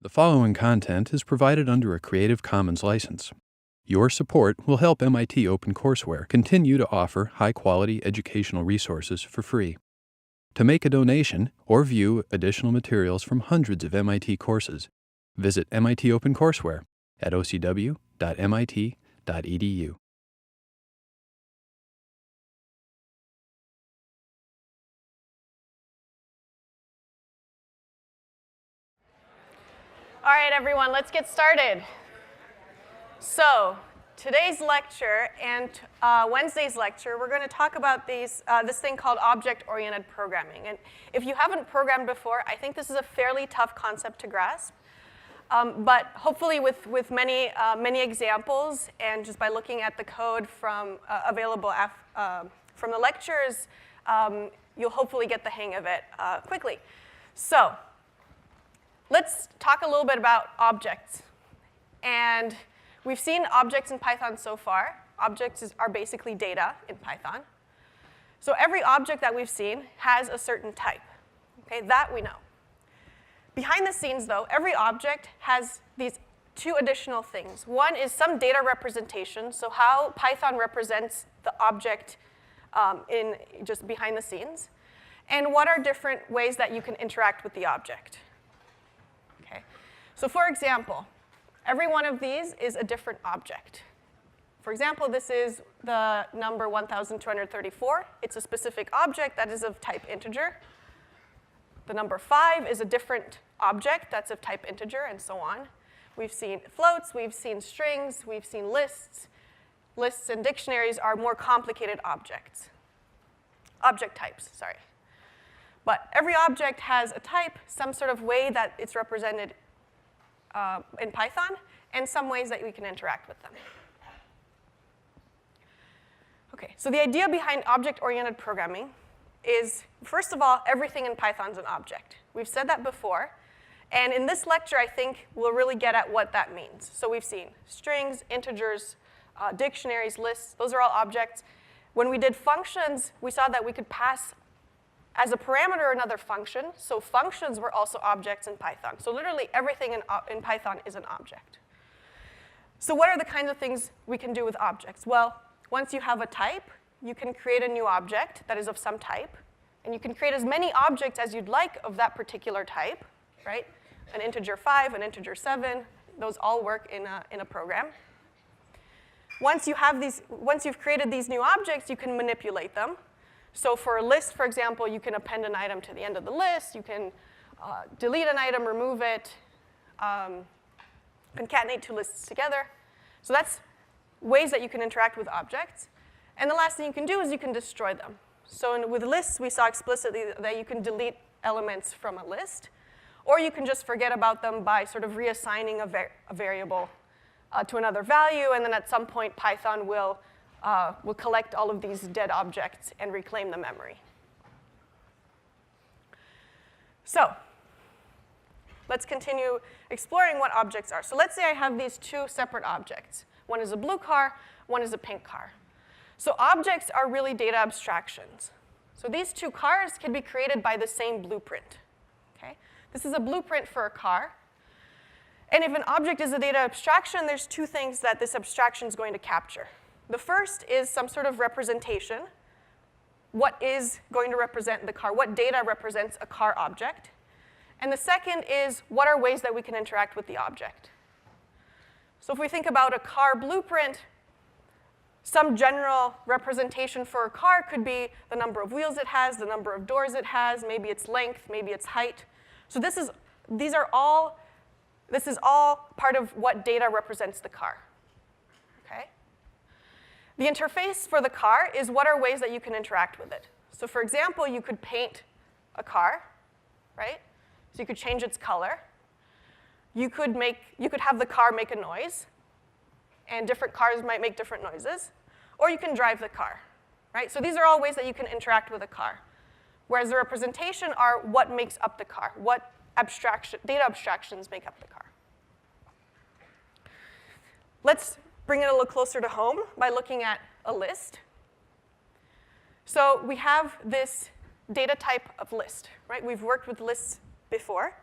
The following content is provided under a Creative Commons license. Your support will help MIT OpenCourseware continue to offer high-quality educational resources for free. To make a donation or view additional materials from hundreds of MIT courses, visit MIT OpenCourseware at ocw.mit.edu. All right, everyone, let's get started. So today's lecture and Wednesday's lecture, we're going to talk about this thing called object-oriented programming. And if you haven't programmed before, I think this is a fairly tough concept to grasp. But hopefully with many examples and just by looking at the code from available from the lectures, you'll hopefully get the hang of it quickly. So let's talk a little bit about objects. And we've seen objects in Python so far. Objects are basically data in Python. So every object that we've seen has a certain type. Okay, that we know. Behind the scenes, though, every object has these two additional things. One is some data representation, so how Python represents the object in just behind the scenes. And what are different ways that you can interact with the object. Okay. So for example, every one of these is a different object. For example, this is the number 1,234. It's a specific object that is of type integer. The number 5 is a different object that's of type integer, and so on. We've seen floats, we've seen strings, we've seen lists. Lists and dictionaries are more complicated objects. Object types, sorry. But every object has a type, some sort of way that it's represented in Python, and some ways that we can interact with them. Okay, so the idea behind object-oriented programming is, first of all, everything in Python is an object. We've said that before. And in this lecture, I think we'll really get at what that means. So we've seen strings, integers, dictionaries, lists. Those are all objects. When we did functions, we saw that we could pass as a parameter another function. So functions were also objects in Python. So literally everything in Python is an object. So what are the kinds of things we can do with objects? Well, once you have a type, you can create a new object that is of some type. And you can create as many objects as you'd like of that particular type, right? An integer 5, an integer 7, those all work in a program. Once you've created these new objects, you can manipulate them. So for a list, for example, you can append an item to the end of the list. You can delete an item, remove it, concatenate two lists together. So that's ways that you can interact with objects. And the last thing you can do is you can destroy them. So with lists, we saw explicitly that you can delete elements from a list. Or you can just forget about them by sort of reassigning a variable to another value. And then at some point, Python will collect all of these dead objects and reclaim the memory. So let's continue exploring what objects are. So let's say I have these two separate objects. One is a blue car, one is a pink car. So objects are really data abstractions. So these two cars can be created by the same blueprint. Okay? This is a blueprint for a car. And if an object is a data abstraction, there's two things that this abstraction is going to capture. The first is some sort of representation. What is going to represent the car? What data represents a car object? And the second is, what are ways that we can interact with the object? So if we think about a car blueprint, some general representation for a car could be the number of wheels it has, the number of doors it has, maybe its length, maybe its height. So this is all part of what data represents the car. Okay? The interface for the car is what are ways that you can interact with it. So for example, you could paint a car, right? So you could change its color. You could have the car make a noise, and different cars might make different noises. Or you can drive the car, right? So these are all ways that you can interact with a car. Whereas the representation are what makes up the car, what data abstractions make up the car. Let's bring it a little closer to home by looking at a list. So we have this data type of list, right? We've worked with lists before.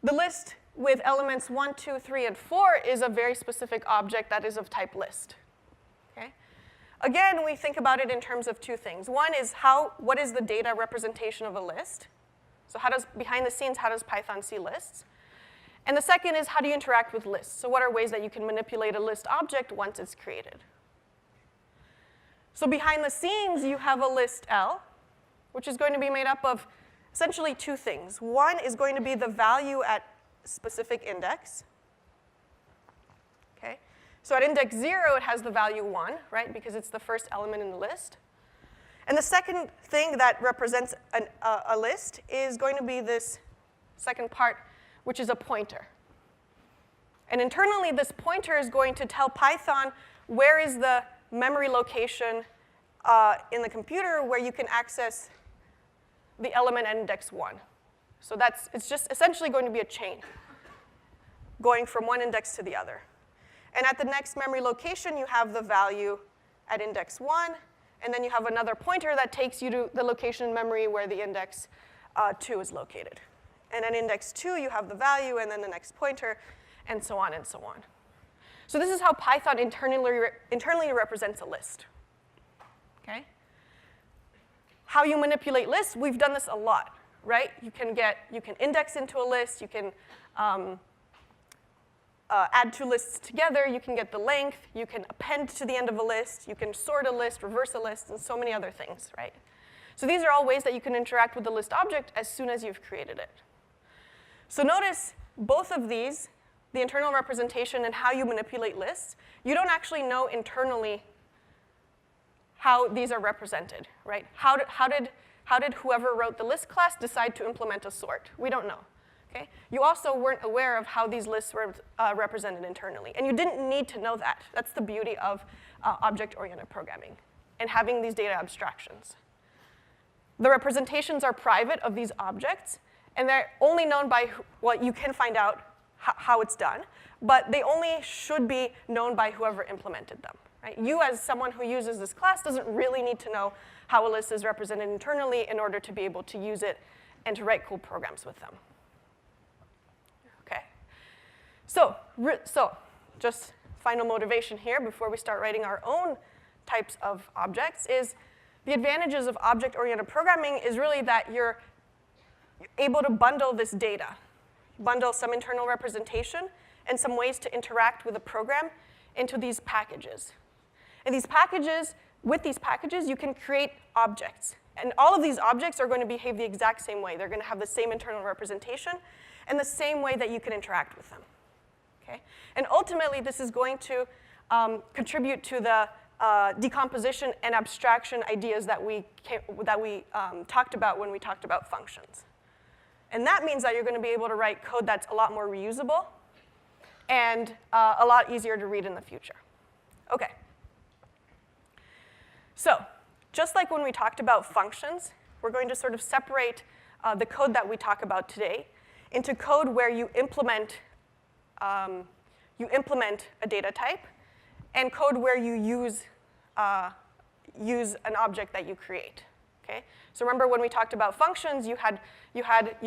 The list with elements 1, 2, 3, and 4 is a very specific object that is of type list. Okay? Again, we think about it in terms of two things. One is what is the data representation of a list? So behind the scenes, how does Python see lists? And the second is, how do you interact with lists? So what are ways that you can manipulate a list object once it's created? So behind the scenes, you have a list L, which is going to be made up of essentially two things. One is going to be the value at specific index. Okay? So at index 0, it has the value 1, right, because it's the first element in the list. And the second thing that represents a list is going to be this second part, which is a pointer. And internally, this pointer is going to tell Python where is the memory location in the computer where you can access the element at index 1. So it's just essentially going to be a chain going from one index to the other. And at the next memory location, you have the value at index 1, and then you have another pointer that takes you to the location in memory where the index 2 is located. And at index 2, you have the value, and then the next pointer, and so on and so on. So this is how Python internally represents a list. Okay? How you manipulate lists, we've done this a lot, right? You can index into a list, you can add two lists together, you can get the length, you can append to the end of a list, you can sort a list, reverse a list, and so many other things, right? So these are all ways that you can interact with the list object as soon as you've created it. So notice both of these, the internal representation and how you manipulate lists, you don't actually know internally how these are represented, right? How did whoever wrote the list class decide to implement a sort? We don't know. Okay? You also weren't aware of how these lists were represented internally, and you didn't need to know that. That's the beauty of object-oriented programming and having these data abstractions. The representations are private of these objects, and they're only known by, well, you can find out how it's done, but they only should be known by whoever implemented them. Right? You, as someone who uses this class, doesn't really need to know how a list is represented internally in order to be able to use it and to write cool programs with them. Okay. So just final motivation here before we start writing our own types of objects is the advantages of object-oriented programming is really that you're able to bundle this data, bundle some internal representation and some ways to interact with a program into these packages. And with these packages, you can create objects. And all of these objects are going to behave the exact same way. They're going to have the same internal representation and the same way that you can interact with them. Okay? And ultimately, this is going to contribute to the decomposition and abstraction ideas that we talked about when we talked about functions. And that means that you're going to be able to write code that's a lot more reusable and a lot easier to read in the future. Okay. So just like when we talked about functions, we're going to sort of separate the code that we talk about today into code where you implement a data type and code where you use an object that you create. Okay? So remember when we talked about functions, you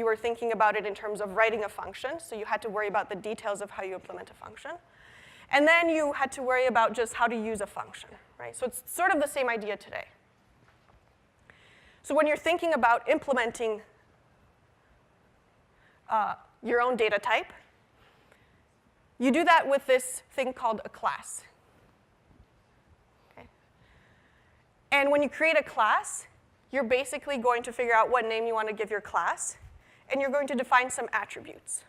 were thinking about it in terms of writing a function, so you had to worry about the details of how you implement a function. And then you had to worry about just how to use a function, right? So it's sort of the same idea today. So when you're thinking about implementing your own data type, you do that with this thing called a class. Okay? And when you create a class, you're basically going to figure out what name you want to give your class, and you're going to define some attributes.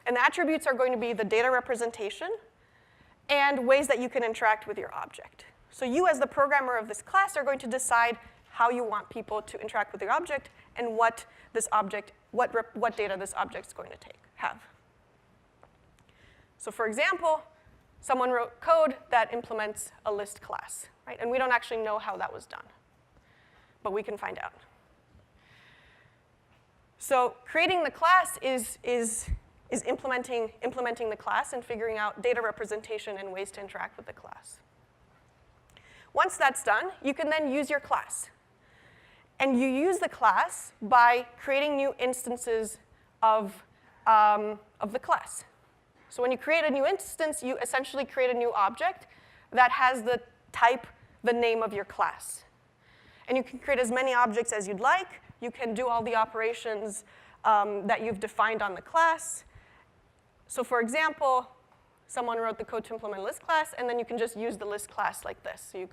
And the attributes are going to be the data representation and ways that you can interact with your object. So you, as the programmer of this class, are going to decide how you want people to interact with your object and what data this object is going to have. So for example, someone wrote code that implements a list class, right? And we don't actually know how that was done, but we can find out. So creating the class is implementing the class and figuring out data representation and ways to interact with the class. Once that's done, you can then use your class. And you use the class by creating new instances of of the class. So when you create a new instance, you essentially create a new object that has the type, the name of your class. And you can create as many objects as you'd like. You can do all the operations that you've defined on the class. So for example, someone wrote the code to implement a list class, and then you can just use the list class like this. So you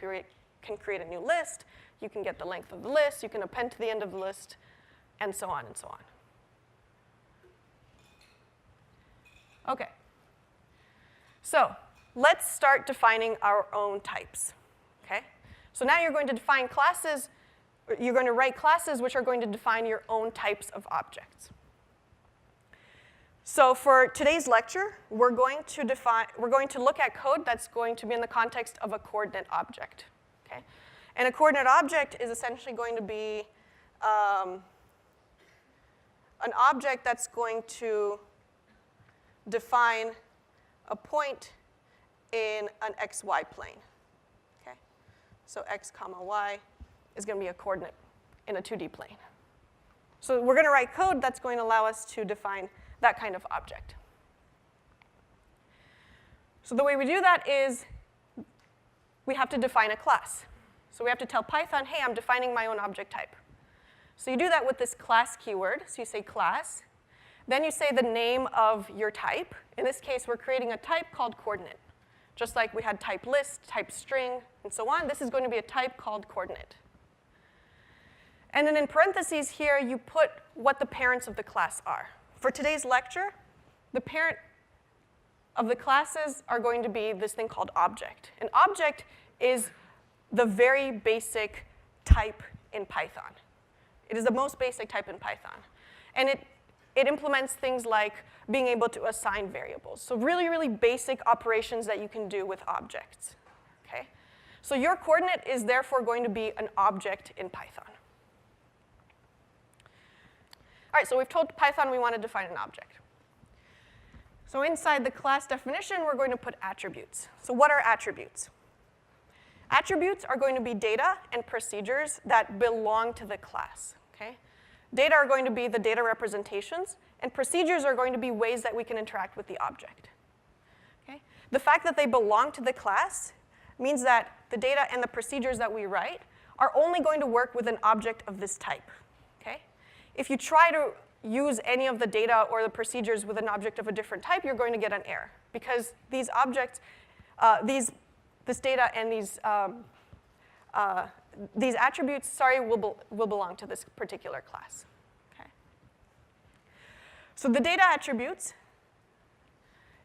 can create a new list. You can get the length of the list. You can append to the end of the list, and so on and so on. OK. So let's start defining our own types. Okay? So now you're going to define classes. You're going to write classes which are going to define your own types of objects. So for today's lecture, we're going to look at code that's going to be in the context of a coordinate object. Okay? And a coordinate object is essentially going to be an object that's going to define a point in an xy plane. Okay? So x comma y is going to be a coordinate in a 2D plane. So we're going to write code that's going to allow us to define that kind of object. So the way we do that is we have to define a class. So we have to tell Python, hey, I'm defining my own object type. So you do that with this class keyword. So you say class. Then you say the name of your type. In this case, we're creating a type called coordinate. Just like we had type list, type string, and so on, this is going to be a type called coordinate. And then in parentheses here, you put what the parents of the class are. For today's lecture, the parent of the classes are going to be this thing called object. An object is the very basic type in Python. It is the most basic type in Python. And it implements things like being able to assign variables. So really, really basic operations that you can do with objects. Okay? So your coordinate is therefore going to be an object in Python. All right, so we've told Python we want to define an object. So inside the class definition, we're going to put attributes. So what are attributes? Attributes are going to be data and procedures that belong to the class. Okay? Data are going to be the data representations, and procedures are going to be ways that we can interact with the object. Okay? The fact that they belong to the class means that the data and the procedures that we write are only going to work with an object of this type. Okay? If you try to use any of the data or the procedures with an object of a different type, you're going to get an error, because these objects, this data and these attributes, will belong to this particular class. Okay? So the data attributes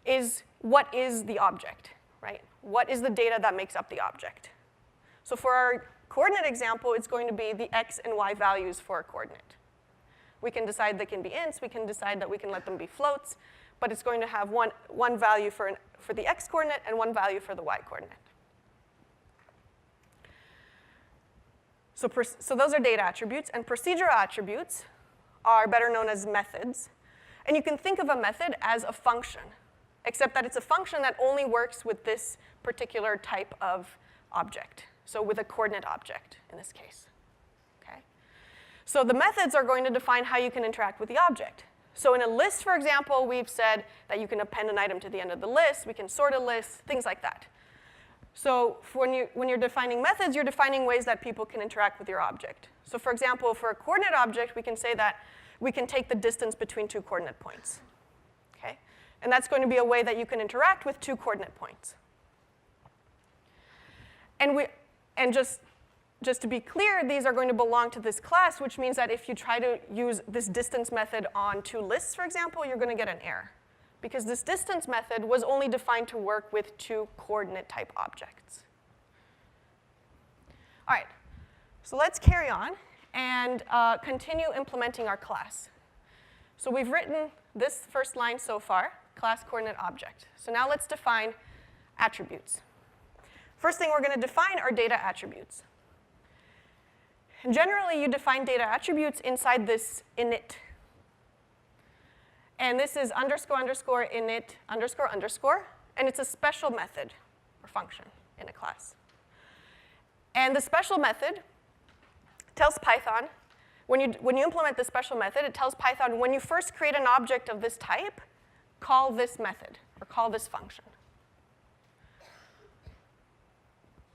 is what is the object, right? What is the data that makes up the object? So for our coordinate example, it's going to be the x and y values for a coordinate. We can decide they can be ints. We can decide that we can let them be floats. But it's going to have one value for the x coordinate and one value for the y coordinate. So those are data attributes. And procedural attributes are better known as methods. And you can think of a method as a function, except that it's a function that only works with this particular type of object, so with a coordinate object in this case. Okay? So the methods are going to define how you can interact with the object. So in a list, for example, we've said that you can append an item to the end of the list. We can sort a list, things like that. So when you're defining methods, you're defining ways that people can interact with your object. So for example, for a coordinate object, we can say that we can take the distance between two coordinate points. Okay? And that's going to be a way that you can interact with two coordinate points. And just to be clear, these are going to belong to this class, which means that if you try to use this distance method on two lists, for example, you're going to get an error, because this distance method was only defined to work with two coordinate type objects. All right, so let's carry on and continue implementing our class. So we've written this first line so far, class coordinate object. So now let's define attributes. First thing we're going to define are data attributes. And generally, you define data attributes inside this init. And this is underscore underscore init underscore underscore. And it's a special method or function in a class. And the special method tells Python when you implement this special method, it tells Python, when you first create an object of this type, call this method, or call this function.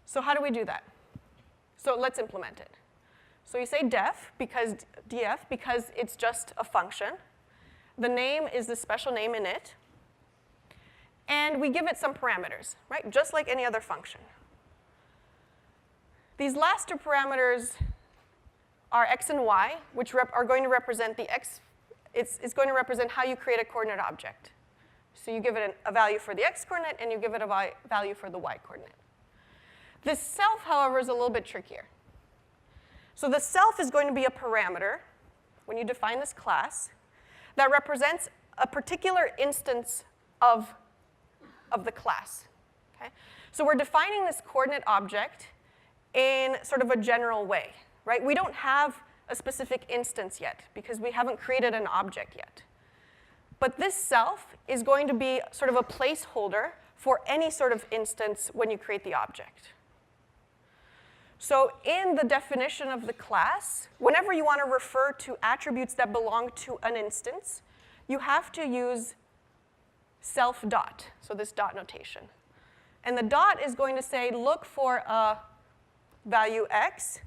So how do we do that? So let's implement it. So you say def, because it's just a function. The name is the special name init. And we give it some parameters, right? Just like any other function. These last two parameters are x and y, which are going to represent the x. It's going to represent how you create a coordinate object. So you give it a value for the x coordinate, and you give it a value for the y coordinate. This self, however, is a little bit trickier. So the self is going to be a parameter, when you define this class, that represents a particular instance of the class. Okay? So we're defining this coordinate object in sort of a general way, right? We don't have a specific instance yet, because we haven't created an object yet. But this self is going to be sort of a placeholder for any sort of instance when you create the object. So in the definition of the class, whenever you want to refer to attributes that belong to an instance, you have to use self dot, so this dot notation. And the dot is going to say, look for a value x,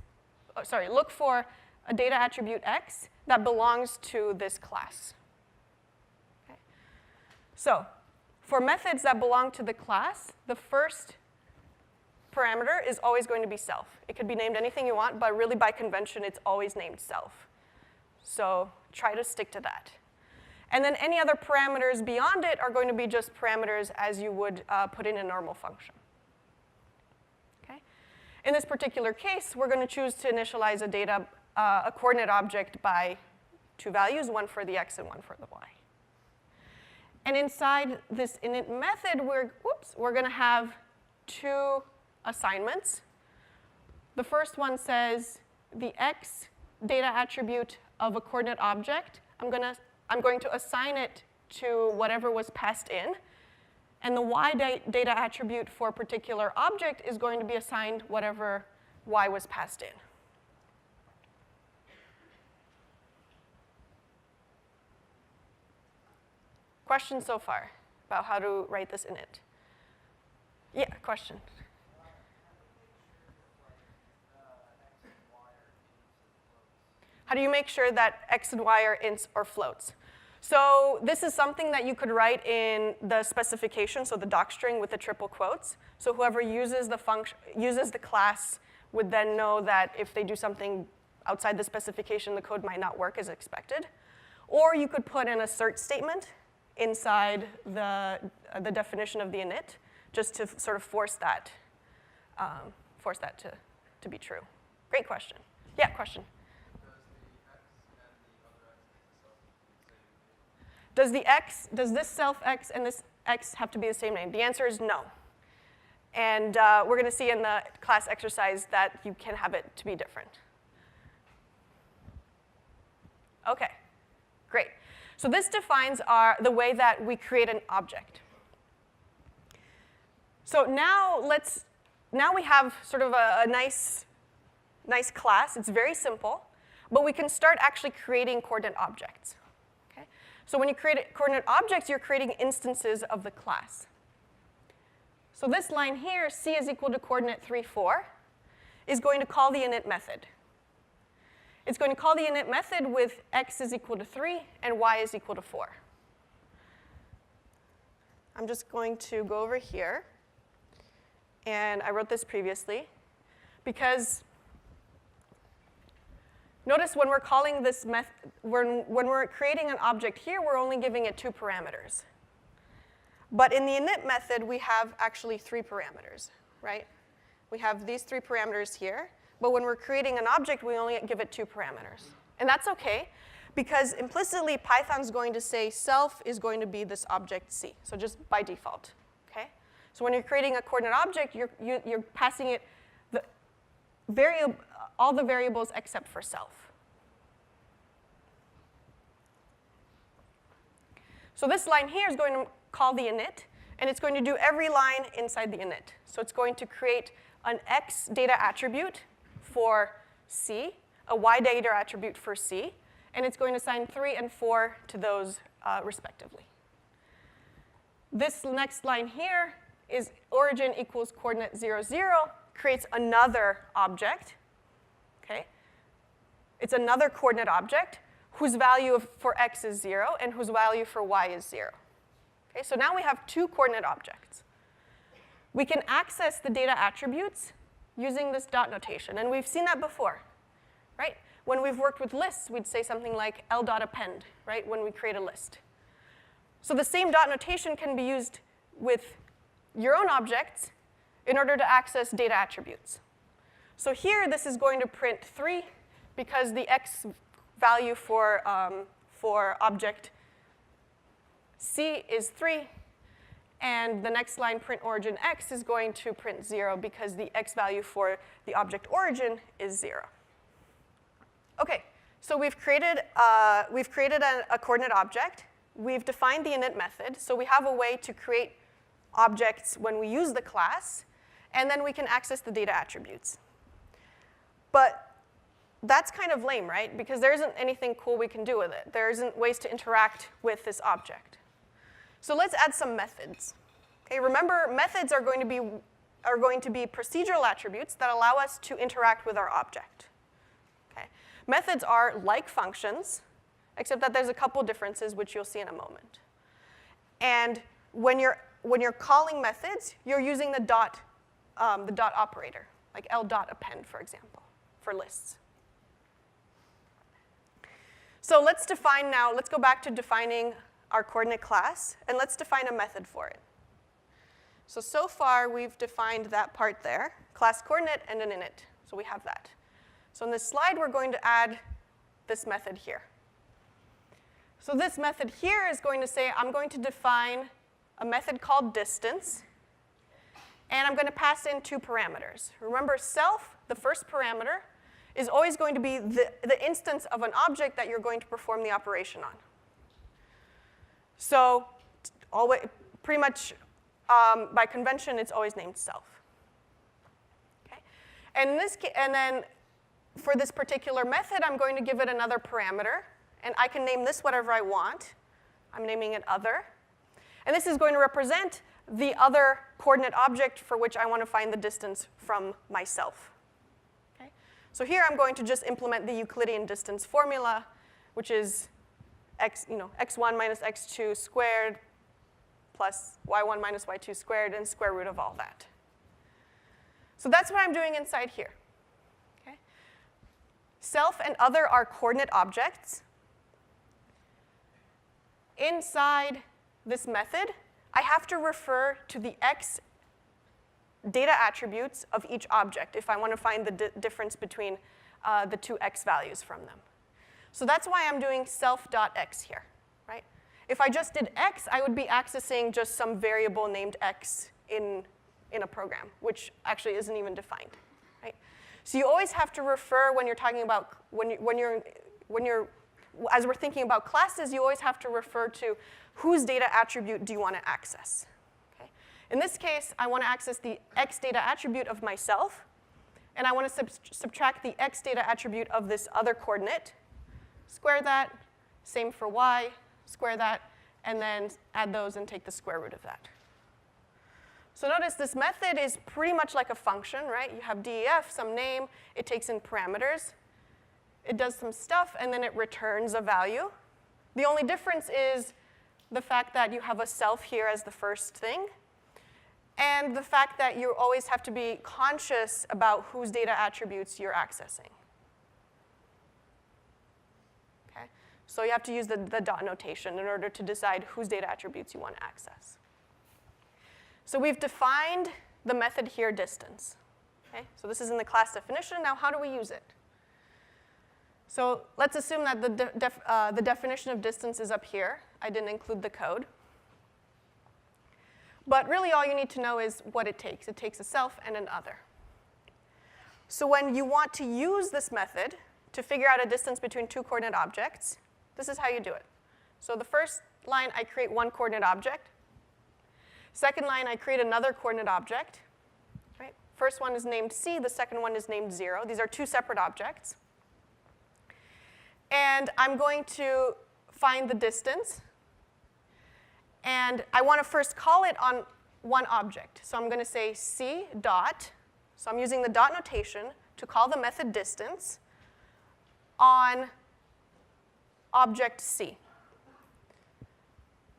look for a data attribute x that belongs to this class. Okay. So for methods that belong to the class, the first parameter is always going to be self. It could be named anything you want, but really by convention, it's always named self. So try to stick to that. And then any other parameters beyond it are going to be just parameters as you would put in a normal function. Okay? In this particular case, we're going to choose to initialize a coordinate object by two values, one for the x and one for the y. And inside this init method, we're going to have two assignments. The first one says the x data attribute of a coordinate object, I'm going to assign it to whatever was passed in. And the y data attribute for a particular object is going to be assigned whatever y was passed in. Questions so far about how to write this init? Yeah, question. How do you make sure that x and y are ints or floats? So this is something that you could write in the specification, so the docstring with the triple quotes. So whoever uses the class would then know that if they do something outside the specification, the code might not work as expected. Or you could put an assert statement inside the definition of the init, just to sort of force that to be true. Great question. Yeah, question. Does this self x and this x have to be the same name? The answer is no. And we're going to see in the class exercise that you can have it to be different. Okay, great. So this defines the way that we create an object. So now we have sort of a nice class. It's very simple, but we can start actually creating coordinate objects. Okay? So when you create coordinate objects, you're creating instances of the class. So this line here, c is equal to coordinate 3, 4, is going to call the init method. It's going to call the init method with x is equal to 3 and y is equal to 4. I'm just going to go over here. And I wrote this previously because notice when we're calling this method, when we're creating an object here, we're only giving it 2 parameters. But in the init method, we have actually 3 parameters, right? We have these 3 parameters here. But when we're creating an object, we only give it 2 parameters. And that's OK, because implicitly, Python's going to say self is going to be this object c, so just by default. Okay? So when you're creating a coordinate object, you're passing it all the variables except for self. So this line here is going to call the init, and it's going to do every line inside the init. So it's going to create an x data attribute for c, a y data attribute for C, and it's going to assign 3 and 4 to those respectively. This next line here is origin equals coordinate 0, 0, creates another object, okay? It's another coordinate object whose value for x is 0 and whose value for y is 0. Okay, so now we have 2 coordinate objects. We can access the data attributes using this dot notation, and we've seen that before, right? When we've worked with lists, we'd say something like l.append, right, when we create a list. So the same dot notation can be used with your own objects in order to access data attributes. So here, this is going to print 3 because the x value for object C is 3, and the next line, print origin x, is going to print 0 because the x value for the object origin is 0. Okay, so we've created a coordinate object. We've defined the init method, so we have a way to create objects when we use the class, and then we can access the data attributes. But that's kind of lame, right? Because there isn't anything cool we can do with it. There isn't ways to interact with this object. So let's add some methods. Okay, remember, methods are going to be procedural attributes that allow us to interact with our object. Okay? Methods are like functions, except that there's a couple differences, which you'll see in a moment. And when you're calling methods, you're using the dot operator, like l.append, for example, for lists. So let's go back to defining our coordinate class, and let's define a method for it. So far, we've defined that part there, class coordinate and an init. So we have that. So in this slide, we're going to add this method here. So this method here is going to say, I'm going to define a method called distance, and I'm going to pass in 2 parameters. Remember, self, the first parameter, is always going to be the instance of an object that you're going to perform the operation on. So pretty much by convention, it's always named self. Okay? And then for this particular method, I'm going to give it another parameter, and I can name this whatever I want. I'm naming it other. And this is going to represent the other coordinate object for which I want to find the distance from myself. Okay? So here I'm going to just implement the Euclidean distance formula, which is x1 minus x2 squared plus y1 minus y2 squared and square root of all that. So that's what I'm doing inside here. Okay? Self and other are coordinate objects. Inside this method, I have to refer to the x data attributes of each object if I want to find the difference between the 2 x values from them. So that's why I'm doing self.x here, right? If I just did x, I would be accessing just some variable named x in a program, which actually isn't even defined, right? So you always have to refer when you're talking about, as we're thinking about classes, you always have to refer to whose data attribute do you want to access. Okay? In this case, I want to access the x data attribute of myself, and I want to subtract the x data attribute of this other coordinate, square that, same for y, square that, and then add those and take the square root of that. So notice this method is pretty much like a function, right? You have def, some name, it takes in parameters, it does some stuff, and then it returns a value. The only difference is the fact that you have a self here as the first thing, and the fact that you always have to be conscious about whose data attributes you're accessing. Okay? So you have to use the dot notation in order to decide whose data attributes you want to access. So we've defined the method here, distance. Okay? So this is in the class definition. Now, how do we use it? So let's assume that the definition of distance is up here. I didn't include the code. But really, all you need to know is what it takes. It takes a self and an other. So when you want to use this method to figure out a distance between 2 coordinate objects, this is how you do it. So the first line, I create 1 coordinate object. Second line, I create another coordinate object. Right? First one is named C. The second one is named 0. These are 2 separate objects. And I'm going to find the distance. And I want to first call it on one object. So I'm going to say c dot. So I'm using the dot notation to call the method distance on object c.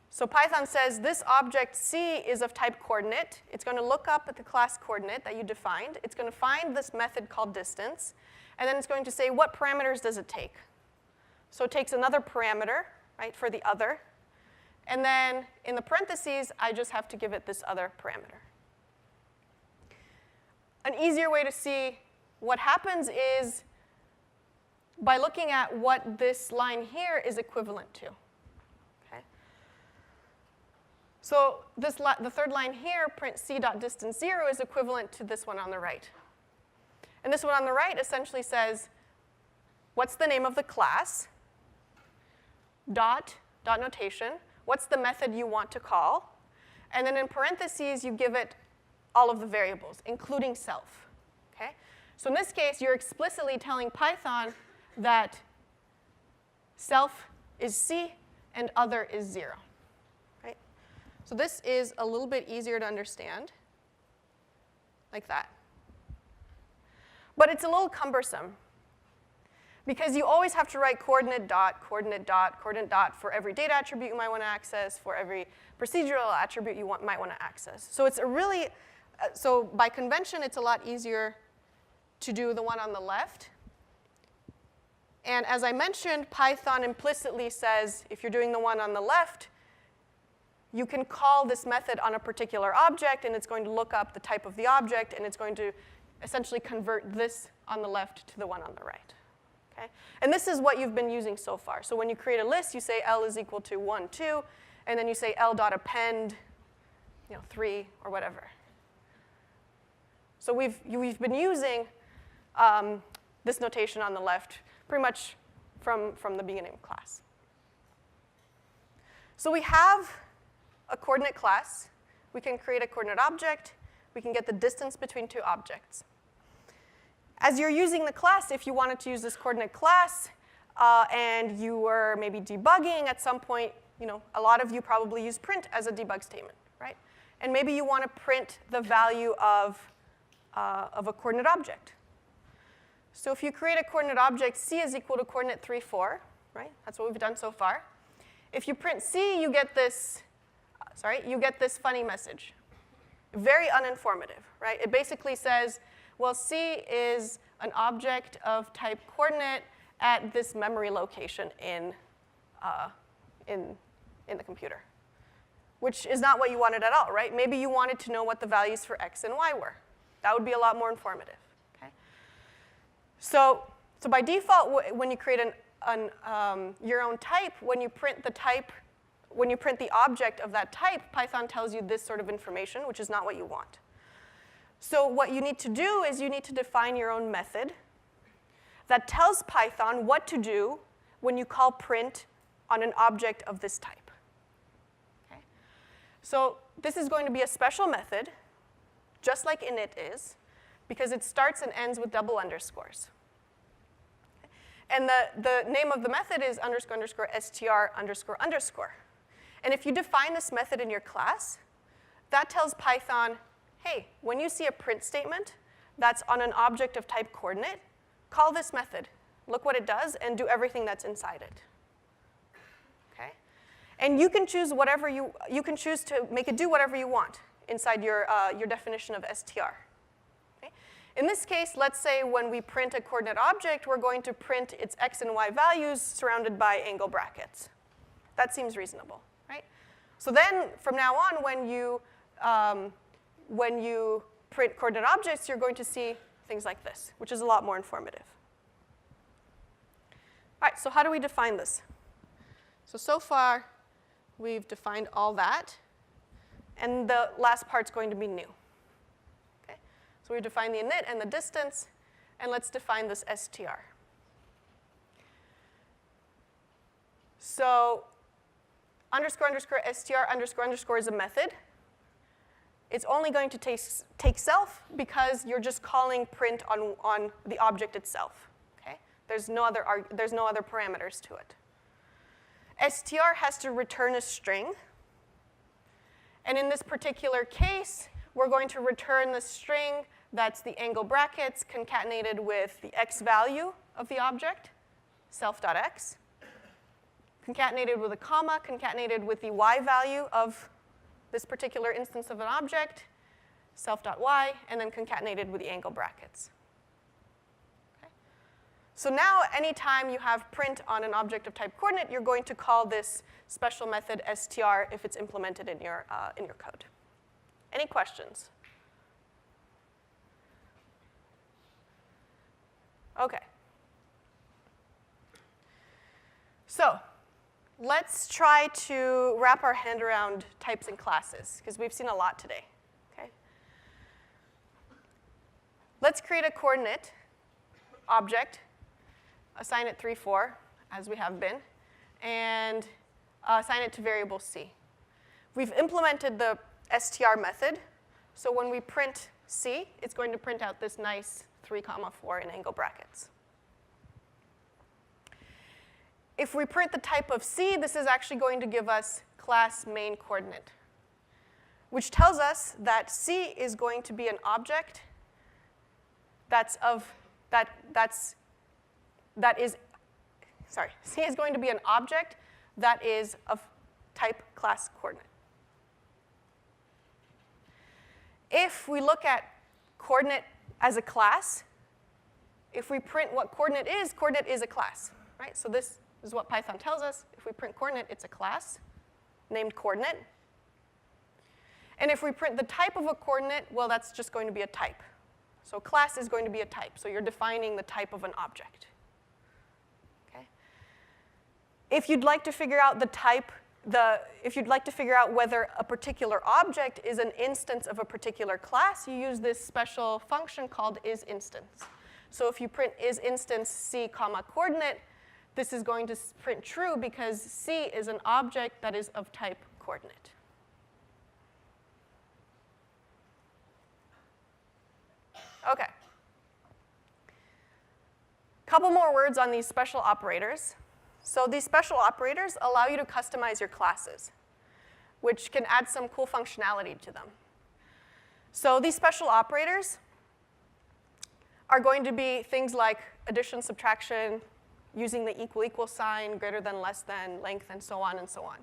So Python says this object c is of type coordinate. It's going to look up at the class coordinate that you defined. It's going to find this method called distance. And then it's going to say, what parameters does it take? So it takes another parameter, right, for the other. And then in the parentheses, I just have to give it this other parameter. An easier way to see what happens is by looking at what this line here is equivalent to. Okay? So the third line here, print c.distance 0, is equivalent to this one on the right. And this one on the right essentially says, what's the name of the class? Dot notation. What's the method you want to call? And then in parentheses, you give it all of the variables, including self. Okay? So in this case, you're explicitly telling Python that self is c and other is 0. Right? So this is a little bit easier to understand, like that. But it's a little cumbersome, because you always have to write coordinate dot, coordinate dot, coordinate dot for every data attribute you might want to access, for every procedural attribute you might want to access. So it's a really, so by convention, it's a lot easier to do the one on the left. And as I mentioned, Python implicitly says if you're doing the one on the left, you can call this method on a particular object, and it's going to look up the type of the object, and it's going to essentially convert this on the left to the one on the right. Okay? And this is what you've been using so far. So when you create a list, you say L is equal to 1, 2, and then you say L dot append 3 or whatever. So we've been using this notation on the left pretty much from the beginning of class. So we have a coordinate class. We can create a coordinate object. We can get the distance between two objects. As you're using the class, if you wanted to use this coordinate class and you were maybe debugging at some point, a lot of you probably use print as a debug statement, right? And maybe you want to print the value of a coordinate object. So if you create a coordinate object, c is equal to coordinate 3, 4, right? That's what we've done so far. If you print c, you get this funny message. Very uninformative, right? It basically says, well, c is an object of type coordinate at this memory location in the computer, which is not what you wanted at all, right? Maybe you wanted to know what the values for x and y were. That would be a lot more informative. Okay? So by default, when you create your own type, when you print the object of that type, Python tells you this sort of information, which is not what you want. So what you need to do is you need to define your own method that tells Python what to do when you call print on an object of this type. Okay? So this is going to be a special method, just like init is, because it starts and ends with double underscores. Okay? And the name of the method is __str__. And if you define this method in your class, that tells Python, hey, when you see a print statement that's on an object of type coordinate, call this method. Look what it does, and do everything that's inside it. Okay? And you can choose you can choose to make it do whatever you want inside your definition of str. Okay? In this case, let's say when we print a coordinate object, we're going to print its x and y values surrounded by angle brackets. That seems reasonable, right? So then, from now on, when you print coordinate objects, you're going to see things like this, which is a lot more informative. All right, so how do we define this? So far, we've defined all that, and the last part's going to be new. Okay? So we've defined the init and the distance, and let's define this str. So __str__ is a method. It's only going to take self because you're just calling print on the object itself. Okay? There's no other parameters to it. str has to return a string. And in this particular case, we're going to return the string that's the angle brackets concatenated with the x value of the object, self.x, concatenated with a comma, concatenated with the y value of this particular instance of an object, self.y, and then concatenated with the angle brackets. Okay? So now, anytime you have print on an object of type coordinate, you're going to call this special method str if it's implemented in your code. Any questions? Okay. So let's try to wrap our hand around types and classes, because we've seen a lot today. Okay? Let's create a coordinate object, assign it 3, 4, as we have been, and assign it to variable c. We've implemented the str method, so when we print c, it's going to print out this nice 3, 4 in angle brackets. If we print the type of c, this is actually going to give us class main coordinate, which tells us that c is going to be an object c is going to be an object that is of type class coordinate. If we look at coordinate as a class, if we print what coordinate is a class, right? So this is what Python tells us. If we print coordinate, it's a class named coordinate. And if we print the type of a coordinate, well, that's just going to be a type. So class is going to be a type. So you're defining the type of an object. Okay? If you'd like to figure out the type, if you'd like to figure out whether a particular object is an instance of a particular class, you use this special function called isInstance. So if you print isInstance c, coordinate, this is going to print true because c is an object that is of type coordinate. Okay. Couple more words on these special operators. So these special operators allow you to customize your classes, which can add some cool functionality to them. So these special operators are going to be things like addition, subtraction, using the equal sign, greater than, less than, length, and so on and so on.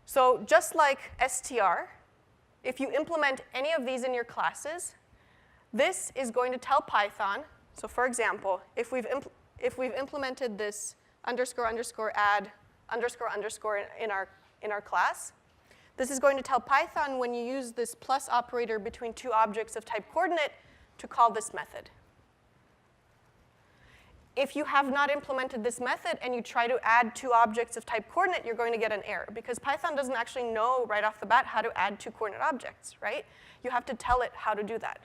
So just like str, if you implement any of these in your classes, this is going to tell Python, so for example, if we've implemented this __add __ in our class, this is going to tell Python when you use this plus operator between two objects of type coordinate to call this method. If you have not implemented this method and you try to add two objects of type coordinate, you're going to get an error because Python doesn't actually know right off the bat how to add two coordinate objects, right? You have to tell it how to do that.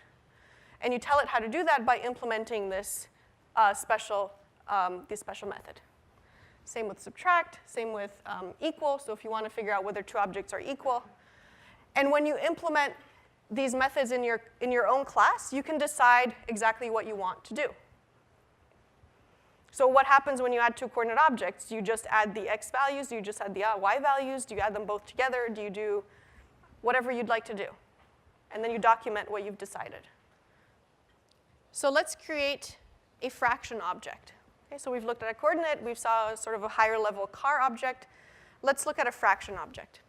And you tell it how to do that by implementing this special method. Same with subtract, same with equal, so if you want to figure out whether two objects are equal. And when you implement these methods in your own class, you can decide exactly what you want to do. So what happens when you add two coordinate objects? Do you just add the x values? Do you just add the y values? Do you add them both together? Do you do whatever you'd like to do? And then you document what you've decided. So let's create a fraction object. Okay, so we've looked at a coordinate. We saw sort of a higher level car object. Let's look at a fraction object.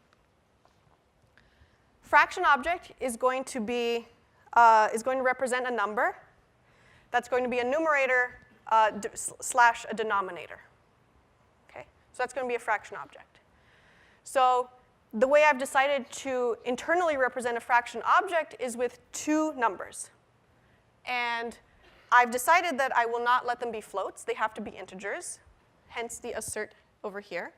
Fraction object is going to represent a number. That's going to be a numerator slash a denominator. Okay, so that's going to be a fraction object. So the way I've decided to internally represent a fraction object is with two numbers. And I've decided that I will not let them be floats. They have to be integers, hence the assert over here.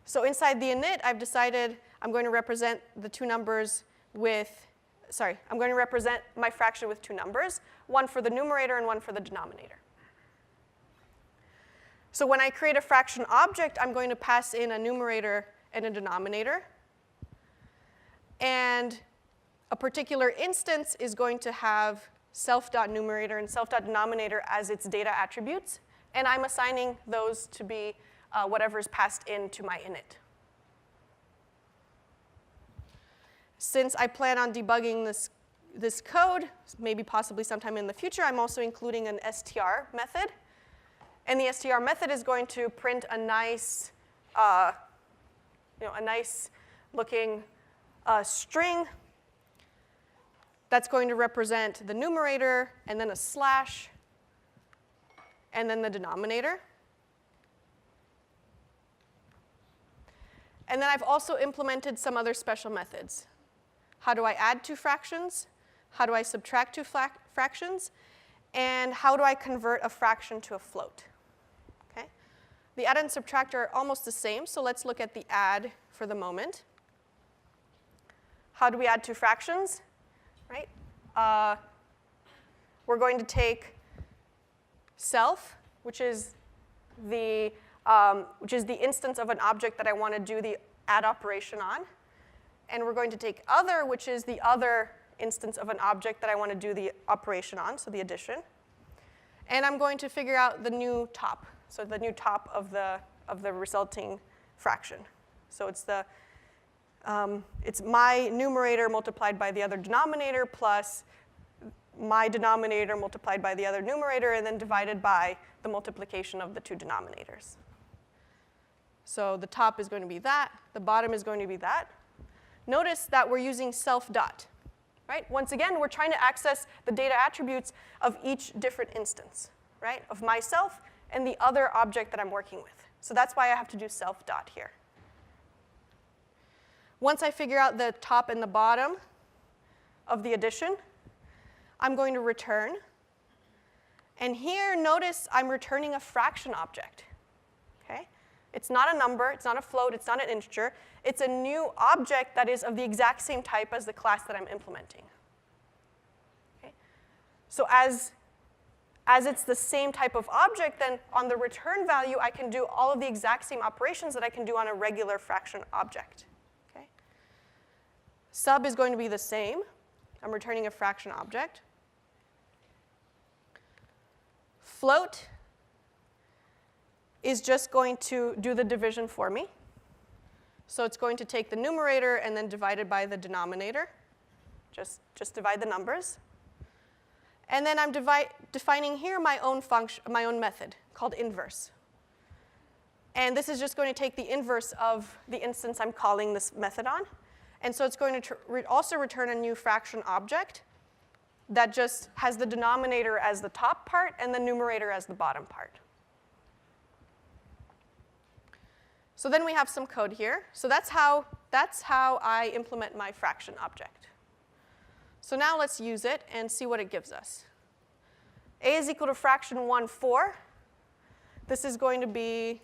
So inside the init, I've decided I'm going to represent the two numbers I'm going to represent my fraction with two numbers, one for the numerator and one for the denominator. So when I create a fraction object, I'm going to pass in a numerator and a denominator. And a particular instance is going to have self.numerator and self.denominator as its data attributes, and I'm assigning those to be whatever is passed into my init. Since I plan on debugging this code, maybe possibly sometime in the future, I'm also including an str method. And the str method is going to print a nice, a nice looking string that's going to represent the numerator, and then a slash, and then the denominator. And then I've also implemented some other special methods. How do I add two fractions? How do I subtract two fractions? And how do I convert a fraction to a float? Okay? The add and subtract are almost the same, so let's look at the add for the moment. How do we add two fractions? Right? We're going to take self, which is the instance of an object that I want to do the add operation on. And we're going to take other, which is the other instance of an object that I want to do the operation on, so the addition. And I'm going to figure out the new top, so the new top of the resulting fraction. So it's my numerator multiplied by the other denominator plus my denominator multiplied by the other numerator, and then divided by the multiplication of the two denominators. So the top is going to be that. The bottom is going to be that. Notice that we're using self dot. Right? Once again, we're trying to access the data attributes of each different instance, right? Of myself and the other object that I'm working with. So that's why I have to do self dot here. Once I figure out the top and the bottom of the addition, I'm going to return. And here, notice I'm returning a fraction object. Okay? It's not a number, it's not a float, it's not an integer. It's a new object that is of the exact same type as the class that I'm implementing. Okay? So as it's the same type of object, then on the return value, I can do all of the exact same operations that I can do on a regular fraction object. Okay? Sub is going to be the same. I'm returning a fraction object. Float is just going to do the division for me. So it's going to take the numerator and then divide it by the denominator. Just divide the numbers. And then I'm defining here my own function, my own method called inverse. And this is just going to take the inverse of the instance I'm calling this method on. And so it's going to also return a new fraction object that just has the denominator as the top part and the numerator as the bottom part. So then we have some code here. So that's how I implement my fraction object. So now let's use it and see what it gives us. A is equal to fraction 1, 4. This is going to be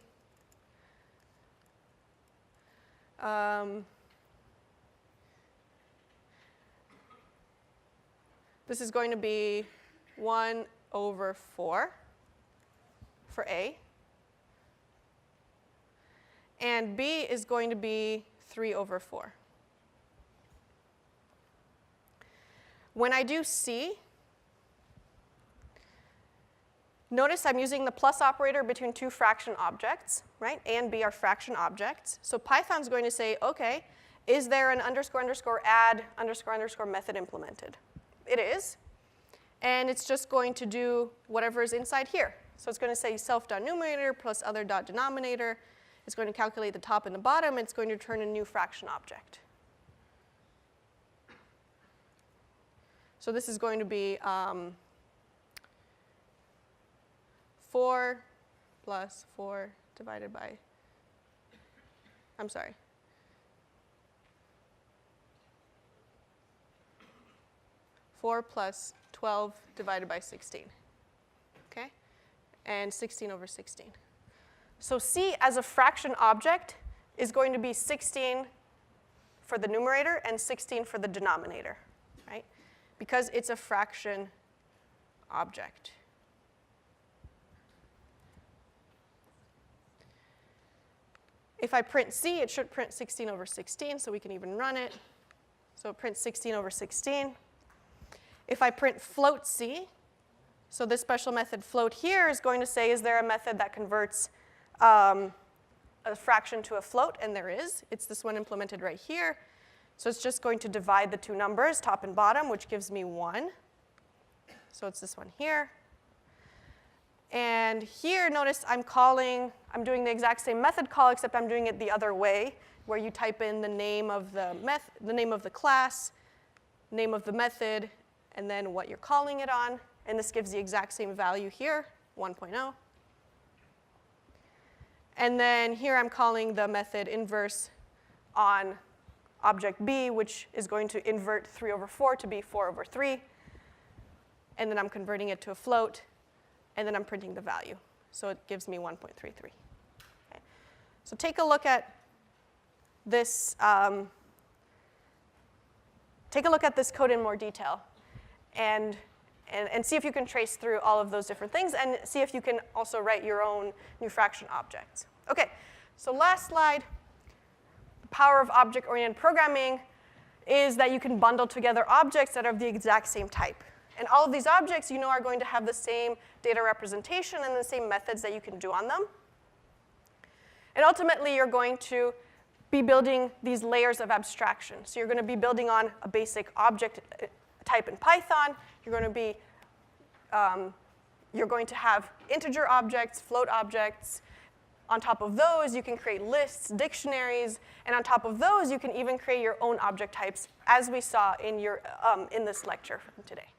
this is going to be 1 over 4 for A. And B is going to be 3 over 4. When I do C, notice I'm using the plus operator between two fraction objects, right? A and B are fraction objects. So Python's going to say, OK, is there an underscore underscore add underscore underscore method implemented? It is. And it's just going to do whatever is inside here. So it's going to say self.numerator plus other.denominator. It's going to calculate the top and the bottom. It's going to return a new fraction object. So this is going to be 4 plus 4 divided by, 4 plus 12 divided by 16, okay? And 16 over 16. So C as a fraction object is going to be 16 for the numerator and 16 for the denominator, right? Because it's a fraction object. If I print C, it should print 16 over 16, so we can even run it. So it prints 16 over 16. if I print float C, so this special method float here is going to say, is there a method that converts a fraction to a float? And there is. It's this one implemented right here. So it's just going to divide the two numbers, top and bottom, which gives me 1. So it's this one here. And here, notice I'm doing the exact same method call, except I'm doing it the other way, where you type in the name of the class, name of the method, and then what you're calling it on. And this gives the exact same value here, 1.0. And then here I'm calling the method inverse on object B, which is going to invert 3 over 4 to be 4 over 3. And then I'm converting it to a float, and then I'm printing the value. So it gives me 1.33. Okay. So take a look at this. Take a look at this code in more detail, and see if you can trace through all of those different things, and see if you can also write your own new fraction objects. Okay, so last slide. The power of object-oriented programming is that you can bundle together objects that are of the exact same type. And all of these objects, you know, are going to have the same data representation and the same methods that you can do on them. And ultimately, you're going to be building these layers of abstraction. So you're going to be building on a basic object type in Python. You're going to have integer objects, float objects. On top of those, you can create lists, dictionaries, and on top of those, you can even create your own object types, as we saw in this lecture from today.